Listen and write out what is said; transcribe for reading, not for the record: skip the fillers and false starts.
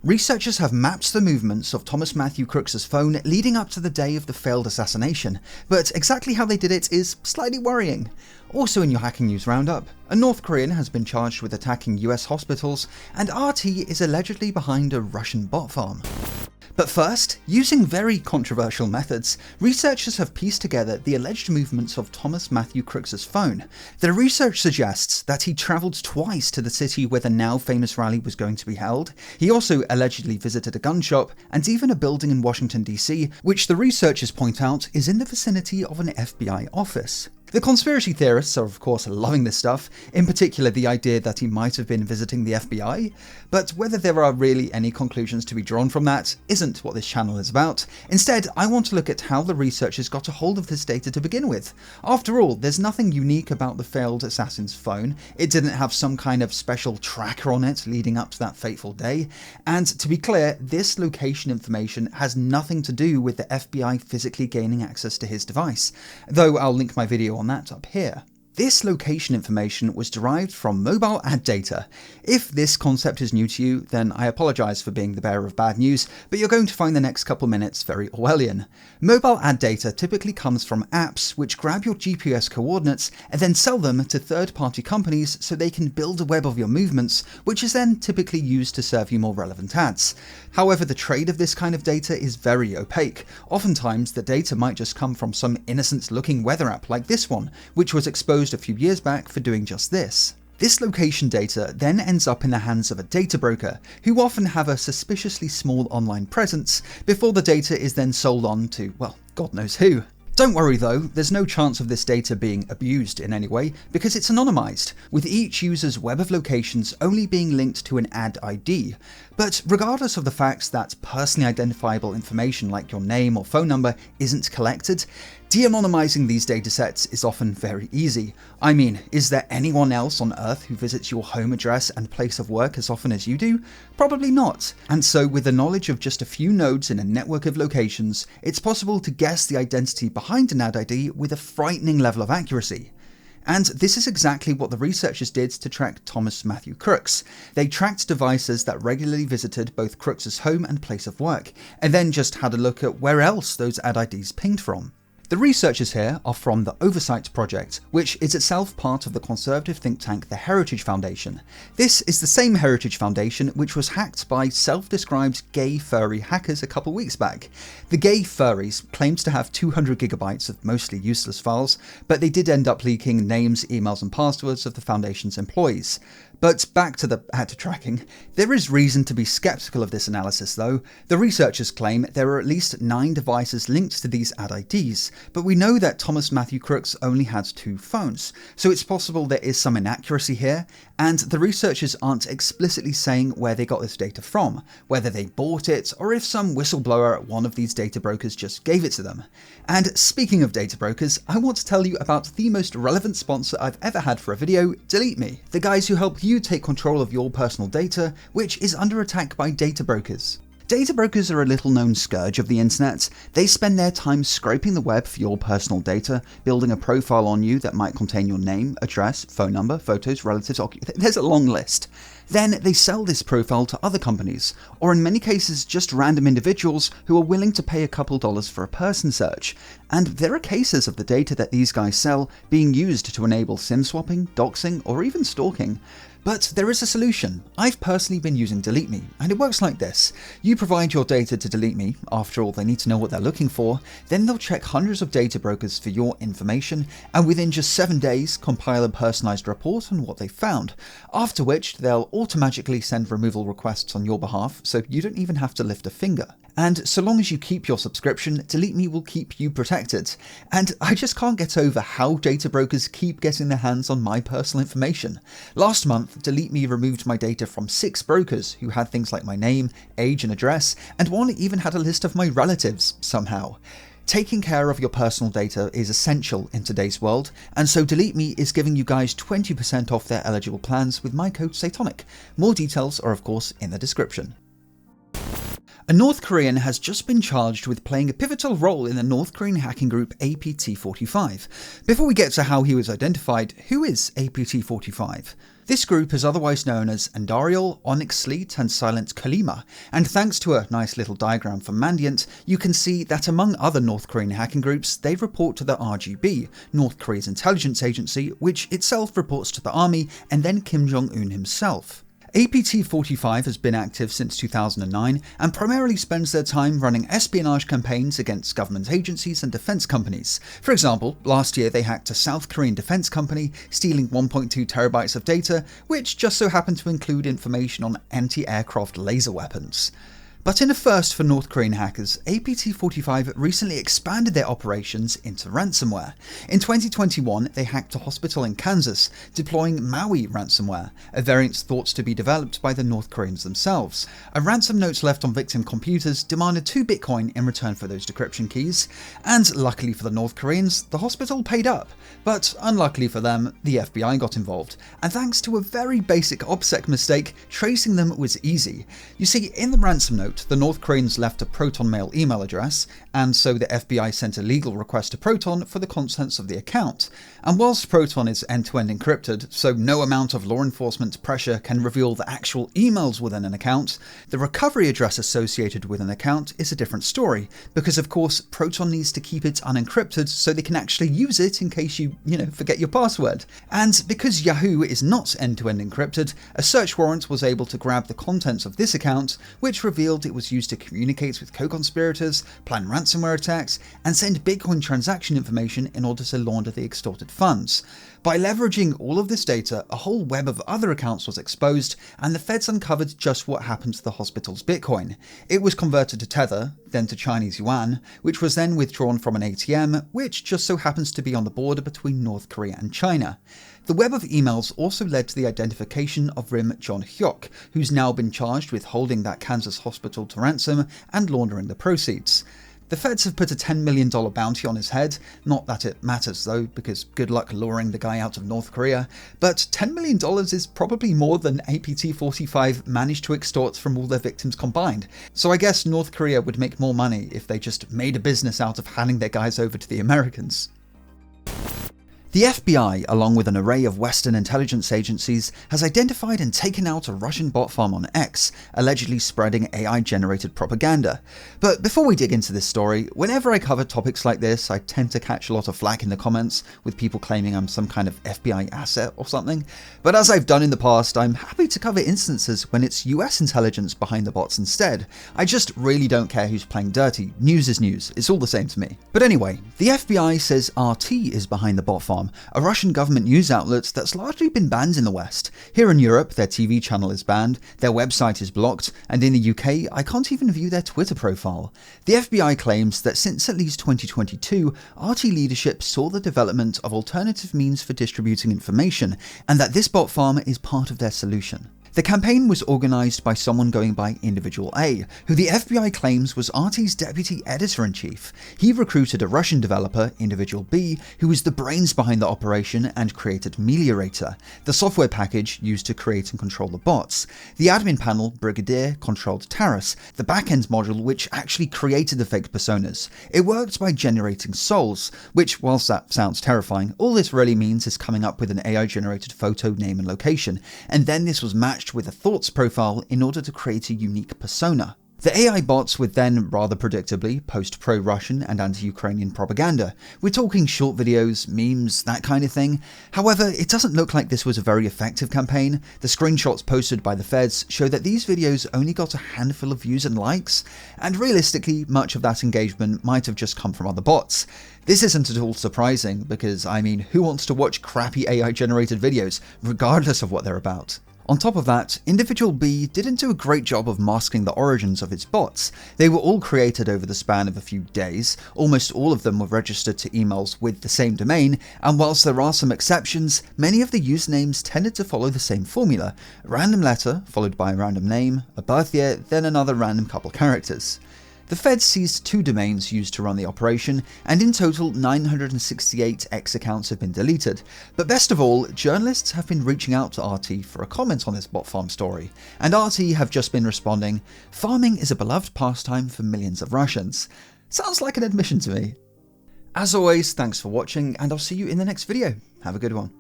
Researchers have mapped the movements of Thomas Matthew Crooks's phone leading up to the day of the failed assassination, but exactly how they did it is slightly worrying. Also in your hacking news roundup, a North Korean has been charged with attacking US hospitals, and RT is allegedly behind a Russian bot farm. But first, using very controversial methods, researchers have pieced together the alleged movements of Thomas Matthew Crooks's phone. Their research suggests that he travelled twice to the city where the now famous rally was going to be held. He also allegedly visited a gun shop and even a building in Washington DC, which the researchers point out is in the vicinity of an FBI office. The conspiracy theorists are of course loving this stuff, in particular the idea that he might have been visiting the FBI, but whether there are really any conclusions to be drawn from that isn't what this channel is about. Instead, I want to look at how the researchers got a hold of this data to begin with. After all, there's nothing unique about the failed assassin's phone. It didn't have some kind of special tracker on it leading up to that fateful day, and to be clear, this location information has nothing to do with the FBI physically gaining access to his device, though I'll link my video on that up here. This location information was derived from mobile ad data. If this concept is new to you, then I apologise for being the bearer of bad news, but you're going to find the next couple minutes very Orwellian. Mobile ad data typically comes from apps which grab your GPS coordinates and then sell them to third-party companies so they can build a web of your movements, which is then typically used to serve you more relevant ads. However, the trade of this kind of data is very opaque. Oftentimes, the data might just come from some innocent-looking weather app like this one, which was exposed a few years back for doing just this. This location data then ends up in the hands of a data broker, who often have a suspiciously small online presence, before the data is then sold on to, well, God knows who. Don't worry though, there's no chance of this data being abused in any way, because it's anonymized, with each user's web of locations only being linked to an ad ID. But regardless of the fact that personally identifiable information like your name or phone number isn't collected, de-anonymizing these datasets is often very easy. I mean, is there anyone else on Earth who visits your home address and place of work as often as you do? Probably not. And so with the knowledge of just a few nodes in a network of locations, it's possible to guess the identity behind an ad ID with a frightening level of accuracy. And this is exactly what the researchers did to track Thomas Matthew Crooks. They tracked devices that regularly visited both Crooks's home and place of work, and then just had a look at where else those ad IDs pinged from. The researchers here are from the Oversight Project, which is itself part of the conservative think tank the Heritage Foundation. This is the same Heritage Foundation which was hacked by self-described gay furry hackers a couple weeks back. The gay furries claimed to have 200 gigabytes of mostly useless files, but they did end up leaking names, emails and passwords of the Foundation's employees. But back to the ad tracking. There is reason to be skeptical of this analysis though. The researchers claim there are at least 9 devices linked to these ad IDs, but we know that Thomas Matthew Crooks only had 2 phones, so it's possible there is some inaccuracy here, and the researchers aren't explicitly saying where they got this data from, whether they bought it, or if some whistleblower at one of these data brokers just gave it to them. And speaking of data brokers, I want to tell you about the most relevant sponsor I've ever had for a video, Delete Me, the guys who help you take control of your personal data, which is under attack by data brokers. Data brokers are a little known scourge of the internet. They spend their time scraping the web for your personal data, building a profile on you that might contain your name, address, phone number, photos, relatives, there's a long list. Then they sell this profile to other companies, or in many cases just random individuals who are willing to pay a couple dollars for a person search. And there are cases of the data that these guys sell being used to enable SIM swapping, doxing, or even stalking. But there is a solution. I've personally been using Delete Me, and it works like this. You provide your data to Delete Me, after all they need to know what they're looking for, then they'll check hundreds of data brokers for your information, and within just 7 days compile a personalized report on what they found, after which they'll automatically send removal requests on your behalf, so you don't even have to lift a finger. And so long as you keep your subscription, Delete Me will keep you protected. And I just can't get over how data brokers keep getting their hands on my personal information. Last month, Delete Me removed my data from 6 brokers who had things like my name, age and address, and one even had a list of my relatives somehow. Taking care of your personal data is essential in today's world, and so Delete Me is giving you guys 20% off their eligible plans with my code Satonic. More details are of course in the description. A North Korean has just been charged with playing a pivotal role in the North Korean hacking group APT45. Before we get to how he was identified, who is APT45? This group is otherwise known as Andariel, Onyx Sleet and Silent Kalima, and thanks to a nice little diagram from Mandiant, you can see that among other North Korean hacking groups, they report to the RGB, North Korea's intelligence agency, which itself reports to the army and then Kim Jong-un himself. APT45 has been active since 2009 and primarily spends their time running espionage campaigns against government agencies and defense companies. For example, last year they hacked a South Korean defense company, stealing 1.2 terabytes of data, which just so happened to include information on anti-aircraft laser weapons. But in a first for North Korean hackers, APT45 recently expanded their operations into ransomware. In 2021, they hacked a hospital in Kansas, deploying Maui ransomware, a variant thought to be developed by the North Koreans themselves. A ransom note left on victim computers demanded 2 Bitcoin in return for those decryption keys, and luckily for the North Koreans, the hospital paid up. But unluckily for them, the FBI got involved, and thanks to a very basic OPSEC mistake, tracing them was easy. You see, in the ransom note, the North Koreans left a Proton Mail email address, and so the FBI sent a legal request to Proton for the contents of the account. And whilst Proton is end-to-end encrypted, so no amount of law enforcement pressure can reveal the actual emails within an account, the recovery address associated with an account is a different story, because of course Proton needs to keep it unencrypted so they can actually use it in case you forget your password. And because Yahoo is not end-to-end encrypted, a search warrant was able to grab the contents of this account, which revealed it was used to communicate with co-conspirators, plan ransomware attacks, and send Bitcoin transaction information in order to launder the extorted funds. By leveraging all of this data, a whole web of other accounts was exposed, and the feds uncovered just what happened to the hospital's Bitcoin. It was converted to Tether, then to Chinese yuan, which was then withdrawn from an ATM, which just so happens to be on the border between North Korea and China. The web of emails also led to the identification of Rim Jong-hyuk, who's now been charged with holding that Kansas hospital to ransom and laundering the proceeds. The feds have put a $10 million bounty on his head, not that it matters though, because good luck luring the guy out of North Korea, but $10 million is probably more than APT45 managed to extort from all their victims combined, so I guess North Korea would make more money if they just made a business out of handing their guys over to the Americans. The FBI, along with an array of Western intelligence agencies, has identified and taken out a Russian bot farm on X, allegedly spreading AI-generated propaganda. But before we dig into this story, whenever I cover topics like this, I tend to catch a lot of flack in the comments, with people claiming I'm some kind of FBI asset or something. But as I've done in the past, I'm happy to cover instances when it's US intelligence behind the bots instead. I just really don't care who's playing dirty. News is news. It's all the same to me. But anyway, the FBI says RT is behind the bot farm, a Russian government news outlet that's largely been banned in the West. Here in Europe, their TV channel is banned, their website is blocked, and in the UK, I can't even view their Twitter profile. The FBI claims that since at least 2022, RT leadership saw the development of alternative means for distributing information, and that this bot farm is part of their solution. The campaign was organised by someone going by Individual A, who the FBI claims was RT's deputy editor-in-chief. He recruited a Russian developer, Individual B, who was the brains behind the operation and created Meliorator, the software package used to create and control the bots. The admin panel, Brigadier, controlled Taras, the backend module which actually created the fake personas. It worked by generating souls, which, whilst that sounds terrifying, all this really means is coming up with an AI-generated photo, name and location, and then this was matched with a thoughts profile in order to create a unique persona. The AI bots would then, rather predictably, post pro-Russian and anti-Ukrainian propaganda. We're talking short videos, memes, that kind of thing. However, it doesn't look like this was a very effective campaign. The screenshots posted by the feds show that these videos only got a handful of views and likes, and realistically, much of that engagement might have just come from other bots. This isn't at all surprising, because I mean, who wants to watch crappy AI-generated videos, regardless of what they're about? On top of that, Individual B didn't do a great job of masking the origins of its bots. They were all created over the span of a few days, almost all of them were registered to emails with the same domain, and whilst there are some exceptions, many of the usernames tended to follow the same formula: a random letter, followed by a random name, a birth year, then another random couple characters. The feds seized 2 domains used to run the operation, and in total 968 X accounts have been deleted. But best of all, journalists have been reaching out to RT for a comment on this bot farm story, and RT have just been responding, "Farming is a beloved pastime for millions of Russians." Sounds like an admission to me. As always, thanks for watching, and I'll see you in the next video. Have a good one.